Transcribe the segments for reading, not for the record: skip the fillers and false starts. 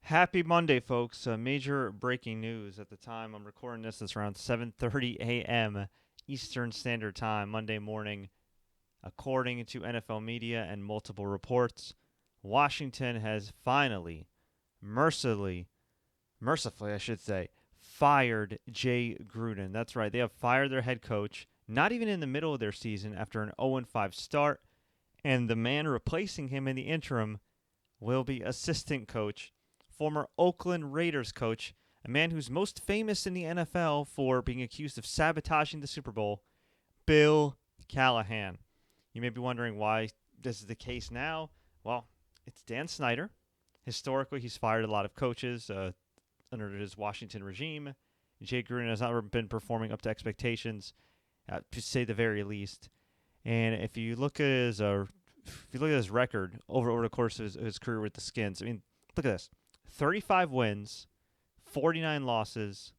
Happy Monday, folks. Major breaking news at the time I'm recording this. It's around 7:30 a.m. Eastern Standard Time, Monday morning. According to NFL media and multiple reports, Washington has finally, mercifully, I should say, fired Jay Gruden. That's right. They have fired their head coach, not even in the middle of their season after an 0-5 start. And the man replacing him in the interim will be assistant coach, former Oakland Raiders coach, a man who's most famous in the NFL for being accused of sabotaging the Super Bowl, Bill Callahan. You may be wondering why this is the case now. Well, it's Dan Snyder. Historically, he's fired a lot of coaches under his Washington regime. Jay Gruden has not been performing up to expectations, to say the very least. And if you look at his record over the course of his career with the Skins, I mean, look at this: 35 wins, 49 losses,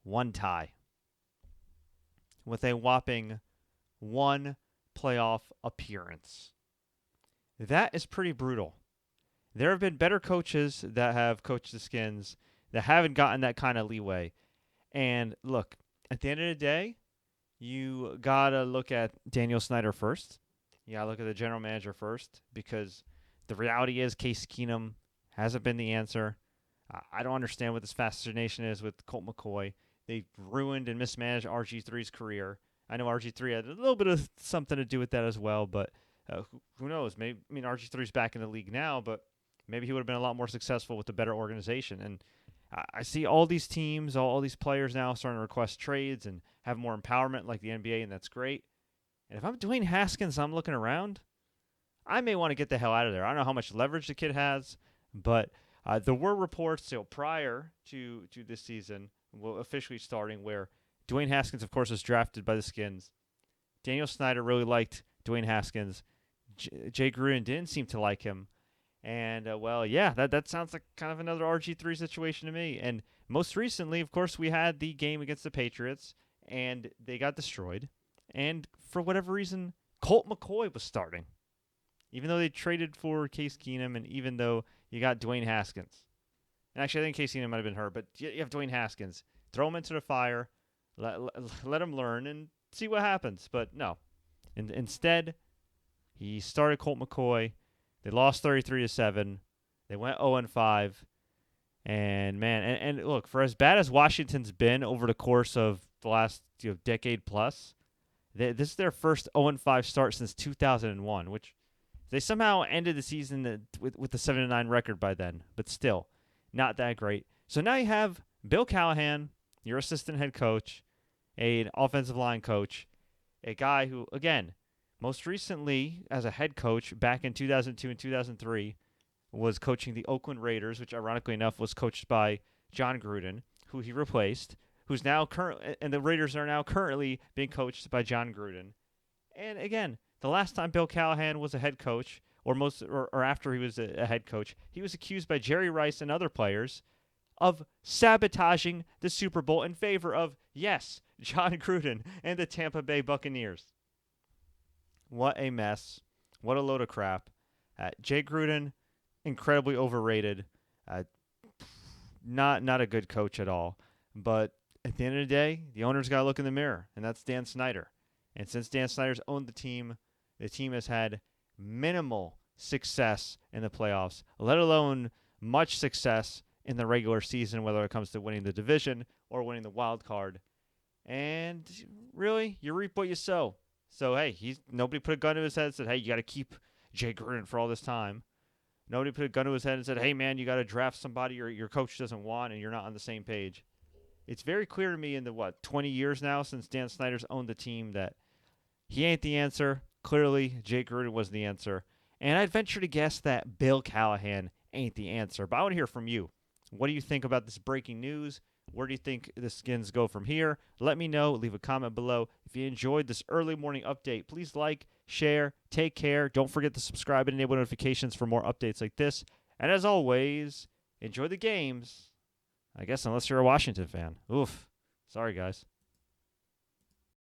1 tie, with a whopping 1 playoff appearance. That is pretty brutal. There have been better coaches that have coached the Skins that haven't gotten that kind of leeway. And look, at the end of the day, you got to look at Daniel Snyder first. You got to look at the general manager first, because the reality is Case Keenum hasn't been the answer. I don't understand what this fascination is with Colt McCoy. They ruined and mismanaged RG3's career. I know RG3 had a little bit of something to do with that as well, but who knows? Maybe, I mean, RG3's back in the league now, but maybe he would have been a lot more successful with a better organization. And I see all these teams, all these players now starting to request trades and have more empowerment like the NBA, and that's great. And if I'm Dwayne Haskins, I'm looking around, I may want to get the hell out of there. I don't know how much leverage the kid has, but there were reports prior to this season, officially starting, where Dwayne Haskins, of course, was drafted by the Skins. Daniel Snyder really liked Dwayne Haskins. Jay Gruden didn't seem to like him. And, that sounds like kind of another RG3 situation to me. And most recently, of course, we had the game against the Patriots, and they got destroyed. And for whatever reason, Colt McCoy was starting, even though they traded for Case Keenum and even though you got Dwayne Haskins. And actually, I think Case Keenum might have been hurt, but you have Dwayne Haskins. Throw him into the fire, let him learn, and see what happens. But no. Instead, he started Colt McCoy. They lost 33-7. They went 0-5. And man, and look, for as bad as Washington's been over the course of the last decade plus, this is their first 0-5 start since 2001, which they somehow ended the season with the 7-9 record by then, but still not that great. So now you have Bill Callahan, your assistant head coach, an offensive line coach, a guy who, again, most recently as a head coach back in 2002 and 2003, was coaching the Oakland Raiders, which ironically enough was coached by Jon Gruden, who he replaced, who's now and the Raiders are now currently being coached by Jon Gruden. And again, the last time Bill Callahan was a head coach, or after he was a head coach, he was accused by Jerry Rice and other players of sabotaging the Super Bowl in favor of, yes, Jon Gruden and the Tampa Bay Buccaneers. What a mess. What a load of crap. Jay Gruden, incredibly overrated. Not a good coach at all. But at the end of the day, the owner's got to look in the mirror, and that's Dan Snyder. And since Dan Snyder's owned the team has had minimal success in the playoffs, let alone much success in the regular season, whether it comes to winning the division or winning the wild card. And really, you reap what you sow. So, hey, nobody put a gun to his head and said, hey, you got to keep Jay Gruden for all this time. Nobody put a gun to his head and said, hey, man, you got to draft somebody your coach doesn't want and you're not on the same page. It's very clear to me in the, 20 years now since Dan Snyder's owned the team that he ain't the answer. Clearly, Jay Gruden was the answer. And I'd venture to guess that Bill Callahan ain't the answer. But I want to hear from you. What do you think about this breaking news? Where do you think the Skins go from here? Let me know. Leave a comment below. If you enjoyed this early morning update, please like, share, take care. Don't forget to subscribe and enable notifications for more updates like this. And as always, enjoy the games. I guess unless you're a Washington fan. Oof. Sorry, guys.